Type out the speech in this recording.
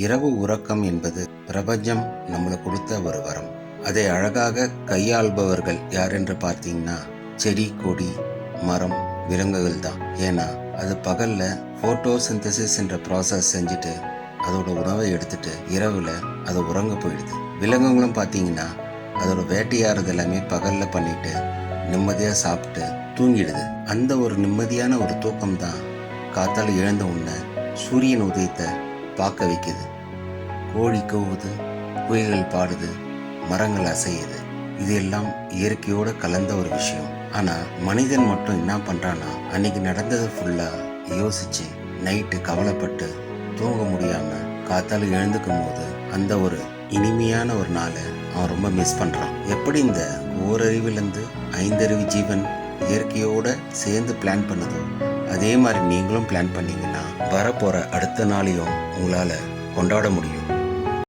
இரவு உறக்கம் என்பது பிரபஞ்சம் நம்மளுக்கு கொடுத்த ஒரு வரம். அதை அழகாக கையாள்பவர்கள் யார் என்று பார்த்தீங்கன்னா செடி, கொடி, மரம், விலங்குகள் தான். ஏன்னா அது பகல்ல போட்டோசிந்தசிஸ் என்ற ப்ராசஸ் செஞ்சுட்டு அதோட உணவை எடுத்துட்டு இரவுல அது உறங்க போயிடுது. விலங்குகளும் பார்த்தீங்கன்னா அதோட வேட்டையாடுறது எல்லாமே பகல்ல பண்ணிட்டு நிம்மதியா சாப்பிட்டு தூங்கிடுது. அந்த ஒரு நிம்மதியான ஒரு தூக்கம் தான் காத்தால எழுந்த உடனே சூரியன் உதயத்தை பார்க்க வைக்குது. கோழி கூவுது, குயில்கள் பாடுது, மரங்கள் அசையுது. இது எல்லாம் இயற்கையோட கலந்த ஒரு விஷயம். ஆனா மனிதன் மட்டும் என்ன பண்றான்னா, அன்னைக்கு நடந்தது ஃபுல்லா யோசிச்சு நைட்டு கவலைப்பட்டு தூங்க முடியாம காத்தால எழுந்துக்கும் போது அந்த ஒரு இனிமையான ஒரு நாளை அவன் ரொம்ப மிஸ் பண்றான். எப்படி இந்த ஓரறிவிலிருந்து 5 அறிவு ஜீவன் இயற்கையோட சேர்ந்து பிளான் பண்ணுதோ, அதே மாதிரி நீங்களும் பிளான் பண்ணீங்கன்னா வரப்போற அடுத்த நாளையும் உங்களால கொண்டாட முடியும்.